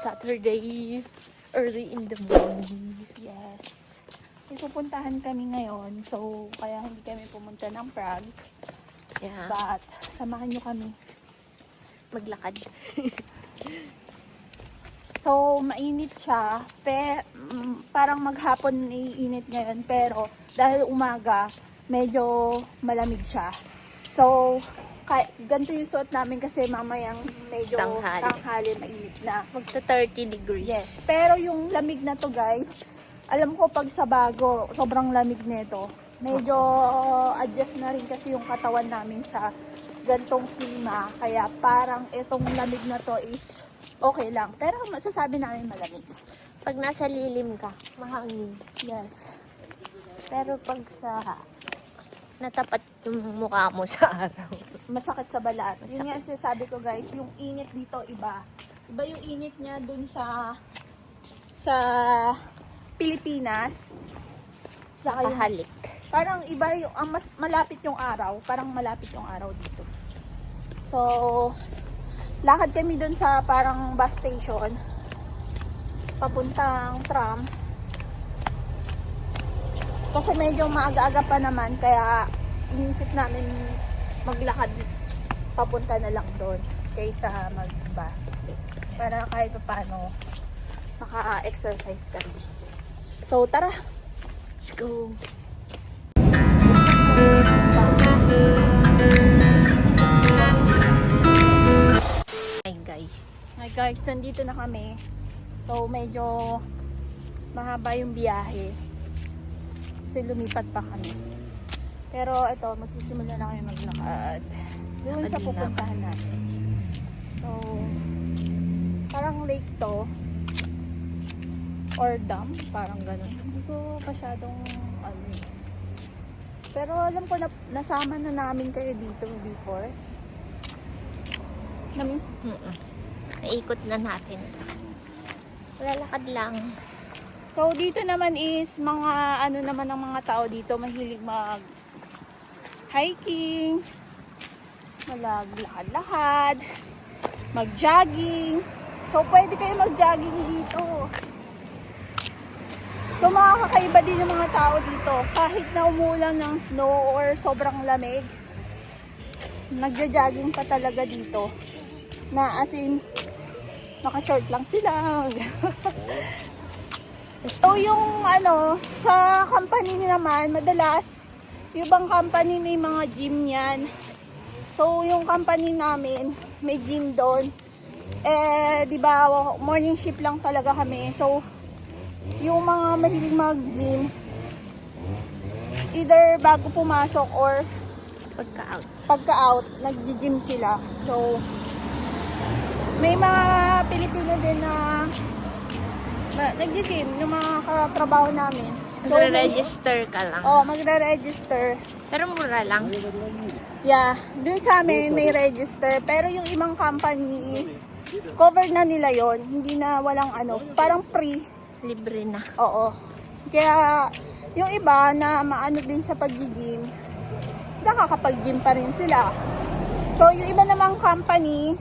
Saturday, early in the morning. Yes. May pupuntahan kami ngayon. So, kaya hindi kami pumunta ng Prague. Yeah. But, samahan nyo kami. Maglakad. So, mainit siya. Parang maghapon iinit ngayon. Pero, dahil umaga, medyo malamig siya. So, ganito yung suot namin kasi mamayang medyo tanghali mainit na. Magta 30 degrees. Yes. Pero yung lamig na to guys, alam ko pag sa bago, sobrang lamig nito. Medyo adjust na rin kasi yung katawan namin sa gantong klima. Kaya parang itong lamig na to is okay lang. Pero masasabi namin malamig. Pag nasa lilim ka, mahangin. Yes. Pero pag sa natapat yung mukha mo sa araw. Masakit sa balat. Yun nga sinasabi ko guys, yung init dito iba. Iba yung init niya dun sa Pilipinas. Sa Pahalik. parang iba yung mas malapit yung araw. Parang malapit yung araw dito. So, lakad kami dun sa parang bus station. Papuntang tram. Kasi medyo maaga-aga pa naman, kaya inisip namin maglakad papunta na lang doon kaysa mag-bus. Para kahit pa paano maka-exercise kami. So, tara! Let's go. Hi guys. Hi guys, nandito na kami. So, medyo mahaba yung biyahe. Kasi lumipat pa kami. Pero ito, magsisimula na kami maglakad. Doon sa pupuntahan natin. So, parang lake to. Or dam, parang ganun. Hindi ko masyadong ano. Pero alam ko na nasama na namin kayo dito before. Naikot na natin. Lalakad lang. So, dito naman is mga ano naman ng mga tao dito, mahilig mag-hiking, maglakad-lakad, mag-jogging. So, pwede kayo mag-jogging dito. So, makakaiba din yung mga tao dito. Kahit na umulan ng snow or sobrang lamig, nagja-jogging pa talaga dito. Na as in, naka-short lang sila. So, yung ano, sa company naman, madalas, yung ibang company may mga gym yan. So, yung company namin, may gym doon. Di ba, morning shift lang talaga kami. So, yung mga mahilig mag-gym, either bago pumasok or pagka-out, nag-gym sila. So, may mga Pilipino din na nag-gym, yung mga katrabaho namin. So, Magre-register ka lang. magre-register. Pero mura lang. Yeah, dun sa amin may register. Pero yung ibang company is covered na nila yon. Hindi na walang ano, parang free. Libre na. Oo. Kaya yung iba na maano din sa pag-gym, nakakapag-gym pa rin sila. So yung iba namang company,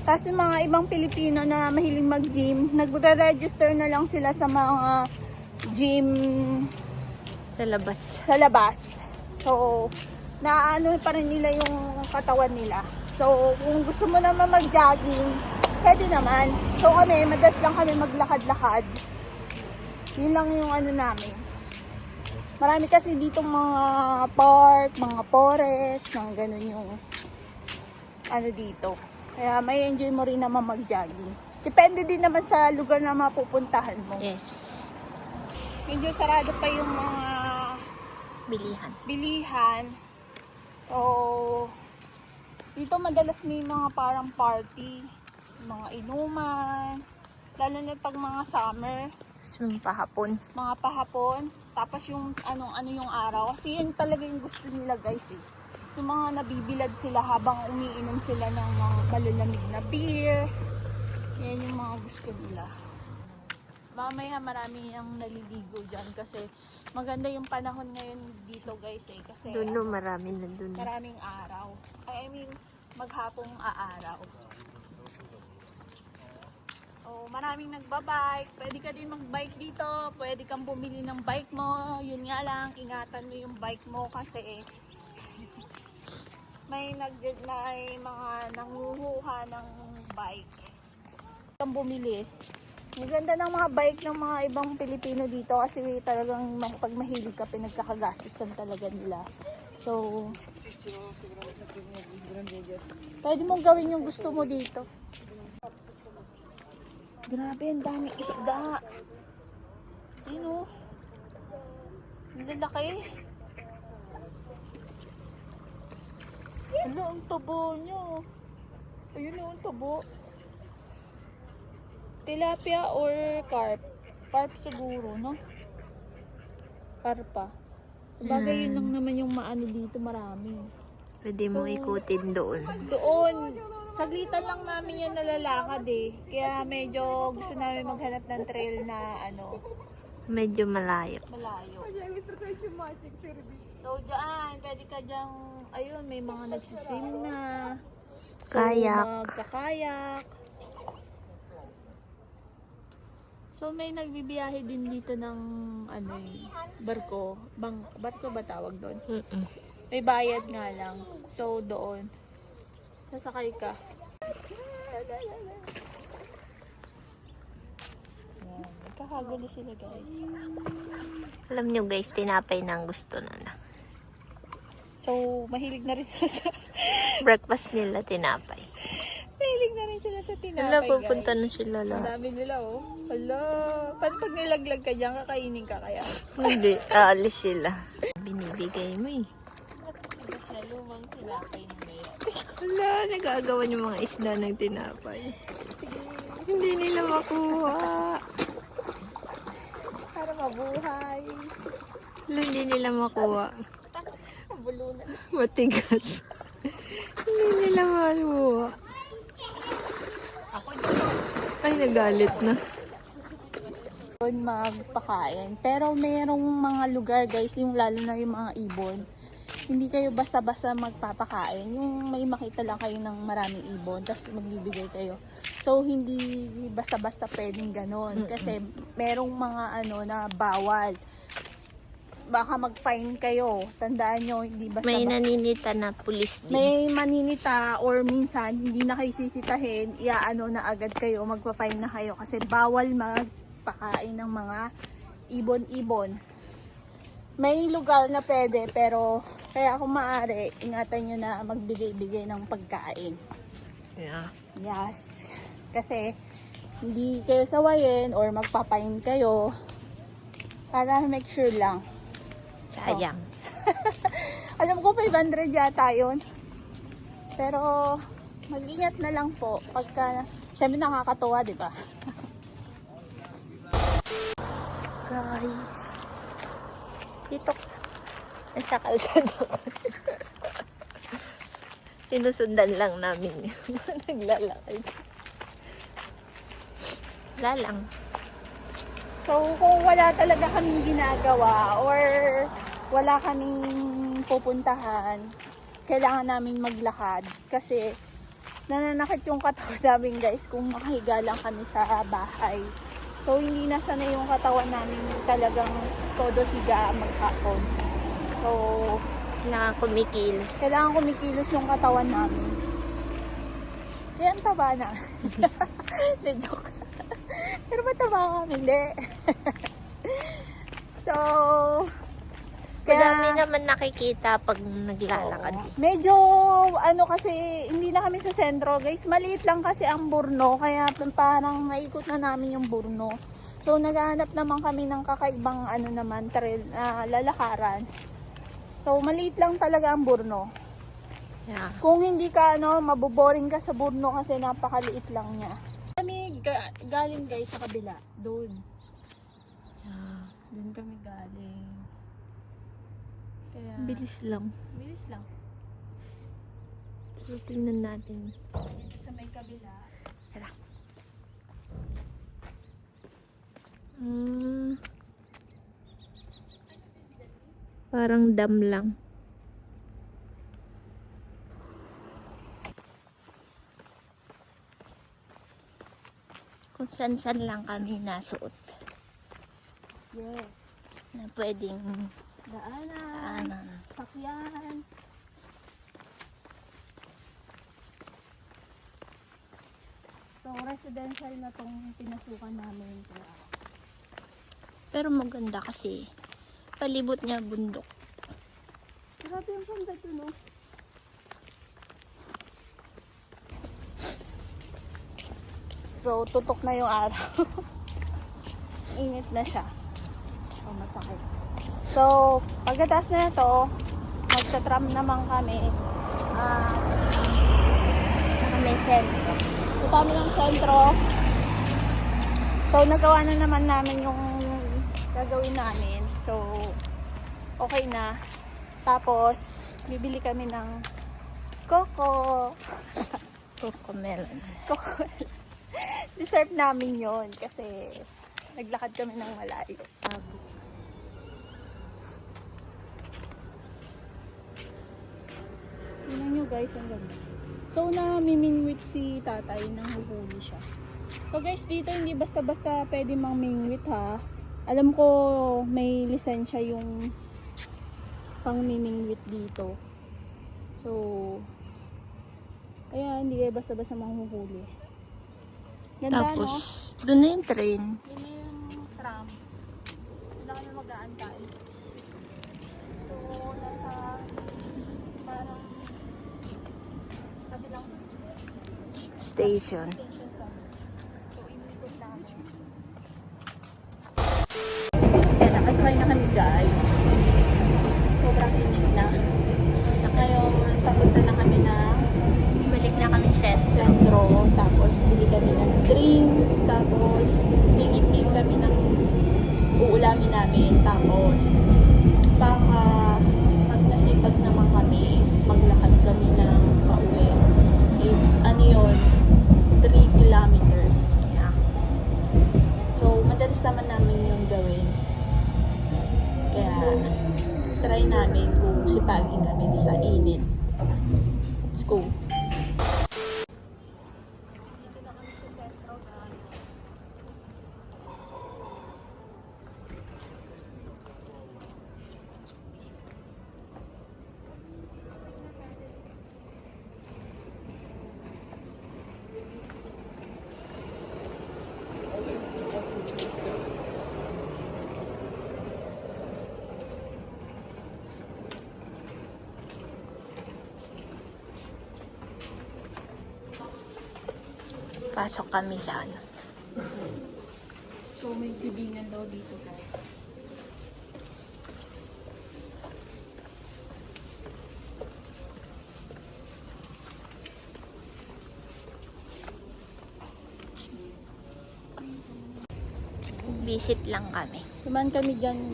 kasi mga ibang Pilipino na mahiling mag-gym, nagre-register na lang sila sa mga gym Sa labas. sa labas. So, naano pa rin nila yung katawan nila. So, kung gusto mo naman mag-jogging, pwede naman. So, madalas lang kami maglakad-lakad. Yun lang yung ano namin. Marami kasi dito mga park, mga forest, mga ganun yung ano dito. Kaya may enjoy mo rin naman mag-jogging. Depende din naman sa lugar na mapupuntahan mo. Yes. Medyo sarado pa yung mga bilihan. So, dito madalas may mga parang party, mga inuman, lalo na pag mga summer. Pahapon. Mga pahapon. Tapos yung ano yung araw. Kasi yan talaga yung gusto nila guys eh. Yung mga nabibilad sila habang umiinom sila ng mga malalamig na beer. Yan yung mga gusto nila. Mamaya marami yung naliligo dyan kasi maganda yung panahon ngayon dito guys eh. Kasi Doon no, marami na doon. maraming araw. I mean, maghapong aaraw. So, maraming nagbabike. Pwede ka din magbike dito. Pwede kang bumili ng bike mo. Yun nga lang, ingatan mo yung bike mo kasi may mga nanguhuha ng bike. Kang bumili. Ang ganda ng mga bike ng mga ibang Pilipino dito kasi talagang pag mahilig ka, pinagkakagastusan talaga nila. So, pwede mong gawin yung gusto mo dito. Grabe, ang daming isda. Ayun o. Ang lalaki. Ano, ang tabo nyo. Ayun o, ang tabo. Tilapia or carp? Carp siguro, no? Carpa. Sabagay, yun lang naman yung maano dito, marami. Pwede mo ikutin doon. Doon. Saglitan lang namin yan nalalakad eh. Kaya medyo gusto namin maghanap ng trail na ano, Medyo malayo. malayo. So, dyan, pwede ka dyang, ayun, may mga nagsisim na. So, Kayak. magkakayak. So, may nagbibiyahe din dito ng, ano barko. Barko ba tawag doon? May bayad nga lang. So, doon. Sasakay ka. Yan. Kakagulo sila, guys. Alam nyo guys, tinapay na ang gusto na. So, mahilig na rin sila sa... Breakfast nila, tinapay. mahilig na rin sila sa tinapay, Hala, pupunta guys. na sila Ang lahat. dami nila, oh. Hala. Paano pag nilaglag ka dyan, kakainin ka kaya? Hindi, aalis sila. Binibigay mo eh. Na lumang tinapay na yan. Hala, nagagawa yung mga isda ng tinapay. Hindi nila makuha. Para mabuhay. Hala, hindi nila makuha. Bulunan. Matigas. Hindi nila makuha. Ako Ay, nagalit na. doon magpakain. Pero merong mga lugar, guys, yung lalo na yung mga ibon. Hindi kayo basta-basta magpapakain. Yung may makita lang kayo ng maraming ibon, tapos magbibigay kayo. So, hindi basta-basta pwedeng ganon. Kasi merong mga ano na bawal. Baka mag-fine kayo. Tandaan nyo, hindi basta May naninita na pulis din. may maninita or minsan hindi na kayo sisitahin, iaano na agad kayo, magpa-fine na kayo kasi bawal magpakain ng mga ibon-ibon. May lugar na pwede pero kaya kung maaari, ingatan nyo na magbigay-bigay ng pagkain. Yeah. Yes. Kasi hindi kayo sawayin or magpapain kayo para make sure lang. Sayang. Alam ko 500 yata yun. Pero mag-ingat na lang po pagka syempre nakakatuwa, di ba? Guys. Dito. Nasa kalsada ko. Sinusundan lang namin yung naglalakad. Wala lang. So kung wala talaga kaming ginagawa or wala kaming pupuntahan, kailangan namin maglakad kasi nananakit yung katawan namin, guys, kung makahiga lang kami sa bahay. So hindi na sanay yung katawan namin talagang todo higa maghapon. So Kailangan kumikilos. kailangan kumikilos yung katawan namin. Kaya ang taba na. Hindi, joke. Pero mataba kami, hindi. So, Madami naman nakikita pag naglalakad. medyo, ano kasi, hindi na kami sa sentro, guys. Maliit lang kasi ang Burno, kaya parang naikot na namin yung Burno. So, naghahanap naman kami ng kakaibang, ano naman, trail, lalakaran. So, maliit lang talaga ang Burno. Yeah. Kung hindi ka, maboboring ka sa Burno kasi napakaliit lang niya. Kami galing, guys, sa kabila. Doon. Yeah. Doon kami galing. Kaya, Bilis lang. bilis lang. So, tingnan natin. Sa may kabila. Tara. Parang dam lang. kung saan lang kami nasuot Yes. na pwedeng Daanan. Sakyan. So, residential na tong pinasukan namin. Kaya, Pero maganda kasi palibot niya bundok. grabe yung ganda dun, no? So, tutok na yung araw. Init na siya. Oh, masakit. So, pagkatapos na ito, magta-tram naman kami. May sentro. Punta kami ng sentro. So, nagawa na naman namin yung gagawin namin. So, okay na. Tapos, bibili kami ng coco. Cocomelon. Coco. Deserve namin yon kasi naglakad kami ng malayo. Tingnan nyo guys, ang ganda. So, namimingwit si tatay nang huhuli siya. So guys, dito hindi basta-basta pwede mang-mingwit ha. Alam ko may lisensya yung pang-mingwit dito. So, kaya hindi kayo basta-basta manghuhuli. Ganda, Tapos, no? doon na yung train. Yun na yung tram. Doon na kami mag-aantay. So, nasa parang kabilang Station. station kami. So, inikot namin. Kaya nakasakay na kami guys. Sobrang init na. So, ngayon, papunta na kami na Balik na kami sentro. sentro. Tapos, bili kami ng drinks. Tapos, tingin kami ng uulamin namin. Tapos, baka pag nasipag naman kami, is maglakad kami ng pauwi. It's, ano yun, 3 kilometers. Yeah. So, madalas naman namin yung gawin. Kaya, try namin kung sipagin kami sa init. Let's go. Dito na kami sa sentro, guys. Pasok kami sa ano. So, may tibingan daw dito, guys. Visit lang kami. Naman kami dyan,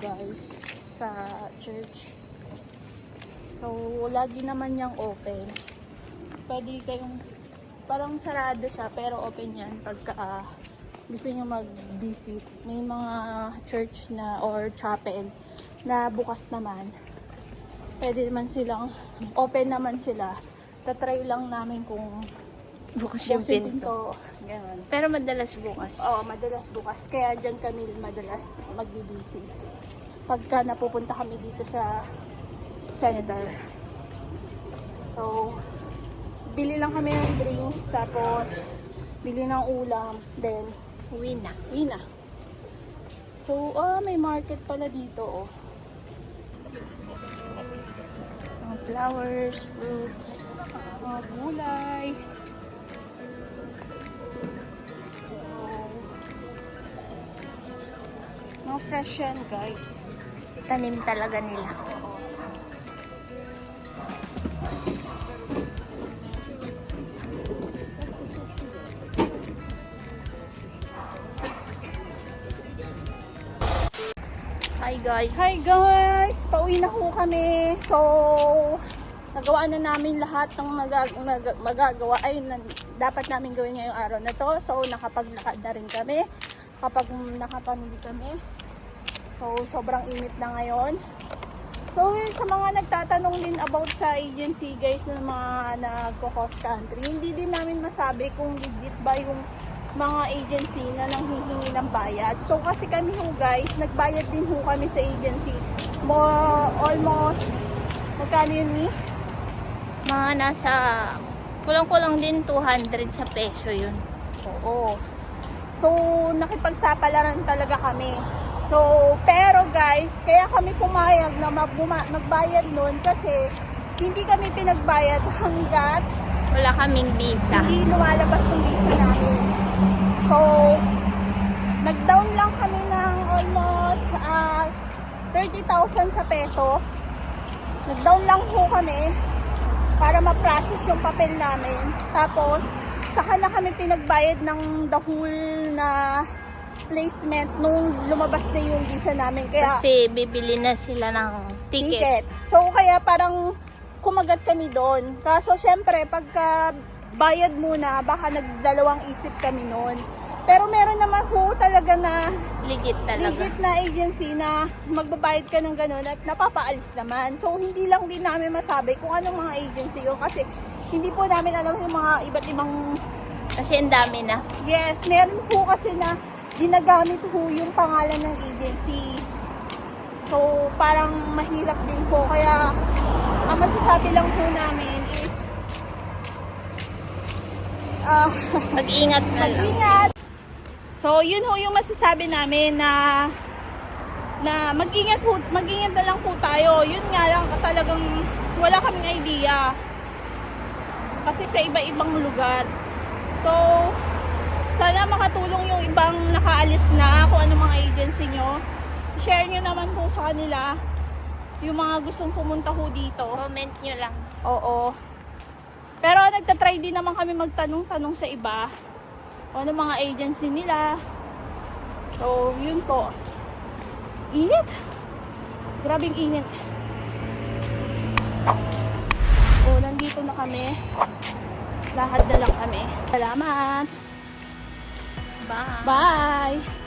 guys, sa church. So, lagi naman niyang open. Pwede kayong, parang sarado siya, pero open yan pagka gusto niyo mag-visit. May mga church na or chapel na bukas naman. Pwede naman silang, open naman sila. Tatry lang namin kung Bukas yung bukas yung pinto. Ganun. Pero madalas bukas. Oo, madalas bukas. Kaya dyan kami madalas magbibisi. Pagka napupunta kami dito sa center. So, bili lang kami ng drinks, tapos bili ng ulam, then Uwi na. uwi na. So, may market pala dito, oh. Mga flowers, fruits. Mga gulay. Mga fresh yan, guys. Tanim talaga nila. Hi guys. Hi guys! Pauwi na po kami. So, nagawa na namin lahat ng magagawa ay dapat namin gawin ngayong araw na to. So, nakapaglakad na rin kami. Kapag nakapamili kami. So, sobrang init na ngayon. So, sa mga nagtatanong din about sa agency guys ng mga nagko-cross country, hindi din namin masabi kung legit ba yung mga agency na nanghihingi ng bayad. So kasi kami ho guys, nagbayad din ho kami sa agency. Almost, magkano yun ni? Mga nasa, kulang-kulang din 200 sa peso yun. Oo. So, nakipagsapalaran talaga kami. So, pero guys, kaya kami pumayag na magbayad nun kasi hindi kami pinagbayad hanggat Wala kaming visa. hindi lumalabas yung visa namin. So, nag-down lang kami ng almost 30,000 sa peso. Nag-down lang ho kami para ma-process yung papel namin. Tapos, saka na kami pinagbayad ng the whole na placement nung lumabas na yung visa namin. Kaya, Kasi bibili na sila ng ticket. So, kaya parang kumagat kami doon. Kaso, syempre, pagka bayad muna, baka nagdalawang isip kami noon. Pero meron naman ho talaga na Legit talaga. legit na agency na magbabayad ka ng ganun at napapaalis naman. So, hindi lang din namin masabi kung anong mga agency yun kasi hindi po namin alam yung mga iba't ibang... Kasi ang dami na. Yes, meron po kasi na ginagamit ho yung pangalan ng agency. So, parang mahirap din po. Kaya, ang masasabi lang po namin is Mag-ingat na lang. mag-ingat. So, yun ho yung masasabi namin na mag-ingat na lang po tayo. Yun nga lang talagang wala kaming idea. Kasi sa iba-ibang lugar. So, sana makatulong yung ibang nakaalis na kung ano mga agency nyo. Share nyo naman po sa kanila yung mga gustong pumunta ho dito. Comment nyo lang. Oo. Pero nagtatry din naman kami magtanong-tanong sa iba. O ano mga agency nila. So, yun po. Init. Grabing init. O, nandito na kami. Lahad na lang kami. Salamat. Bye. Bye!